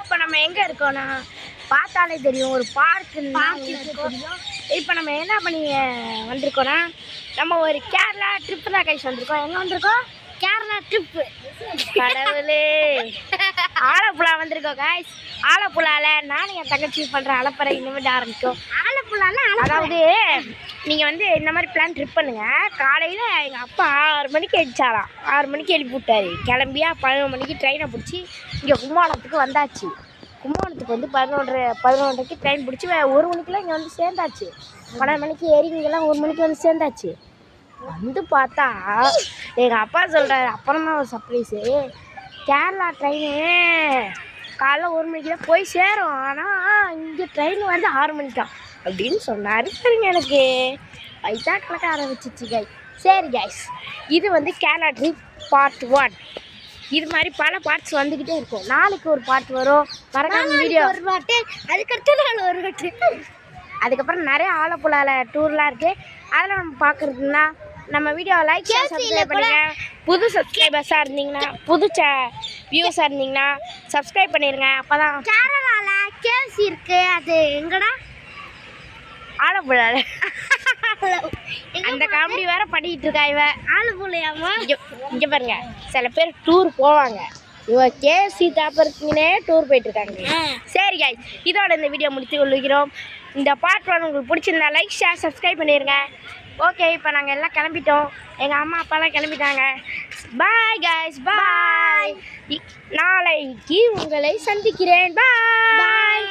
இப்போ நம்ம எங்கே இருக்கோம்னா பார்த்தாலே தெரியும் ஒரு பார்க்கு தெரியும். இப்போ நம்ம என்ன பண்ணி வந்திருக்கோன்னா நம்ம ஒரு கேரளா ட்ரிப்பு தான் கைஸ் வந்திருக்கோம். எங்கே வந்திருக்கோம்? கேரளா ட்ரிப்பு. கடவுளே, ஆலப்புழா வந்திருக்கோம் கைஸ். ஆலப்புழாவில் நானும் என் தங்கச்சி பண்ணுற அலப்பறை இனிமேட்டு ஆரம்பிக்கும். ஆலப்புழாவில் அதாவது நீங்கள் வந்து இந்த மாதிரி பிளான் ட்ரிப் பண்ணுங்கள். காலையில் எங்கள் அப்பா 6 மணிக்கு எழுச்சாராம். 6 மணிக்கு எழுப்பி விட்டாரு. கிளம்பியா 11 மணிக்கு ட்ரெயினை பிடிச்சி இங்கே கும்பகோணத்துக்கு வந்தாச்சு. கும்பகோணத்துக்கு வந்து 11:30க்கு ட்ரெயின் பிடிச்சி 1 மணிக்கெலாம் இங்கே வந்து சேர்ந்தாச்சு. 12 மணிக்கு ஏறி இங்கெல்லாம் 1 மணிக்கு வந்து சேர்ந்தாச்சு. வந்து பார்த்தா எங்கள் அப்பா சொல்கிறாரு, அப்புறமா ஒரு சர்ப்ரைஸு, கேரளா ட்ரெயினு காலைல 1 மணிக்கு தான் போய் சேரும், ஆனால் இங்கே ட்ரெயின் வந்து 6 மணிக்கான் அப்படின்னு சொன்னார். சரிங்க, எனக்கு வயிற்றா கலக்க ஆரம்பிச்சிச்சு கைஸ். சரி கைஸ், இது வந்து கேரளா ட்ரிப் பார்ட் 1. இது மாதிரி பல பார்ட்ஸ் வந்துக்கிட்டே இருக்கும். நாளைக்கு ஒரு பார்ட் வரும், மறக்காம வீடியோ ஒரு பார்ட்டு, அதுக்கடுத்து நாள் ஒரு பார்ட்டு. அதுக்கப்புறம் நிறைய ஆலப்புழாவில் டூர்லாம் இருக்குது. அதெல்லாம் நம்ம பார்க்குறதுனா நம்ம வீடியோ லைக் சப்ஸ்கிரைப் பண்ணுங்கள். புது சப்ஸ்கிரைபர்ஸாக இருந்தீங்கன்னா, புது வியூஸாக இருந்தீங்கன்னா சப்ஸ்கிரைப் பண்ணிடுங்க. அப்போ தான் கேரளாவில் கேசி இருக்குது. அது எங்கடா? ஆலப்புழாவில். அந்த காமெடி வேற பண்ணிக்கிட்டு இருக்கா இவ. ஆலப்புழையாமா? இங்கே பாருங்க, சில பேர் டூர் போவாங்க, இவ கேசி தாப்பறதுக்குன்னே டூர் போயிட்டுருக்காங்க. சரி கைஸ், இதோட இந்த வீடியோ முடித்து கொள்கிறோம். இந்த பார்ட் 1 உங்களுக்கு பிடிச்சிருந்தா லைக் ஷேர் சப்ஸ்கிரைப் பண்ணிடுங்க. ஓகே, இப்போ நாங்கள் எல்லாம் கிளம்பிட்டோம். எங்கள் அம்மா அப்பாலாம் கிளம்பிட்டாங்க. பாய் கைஸ், பாய். நாளைக்கு உங்களை சந்திக்கிறேன். பாய்.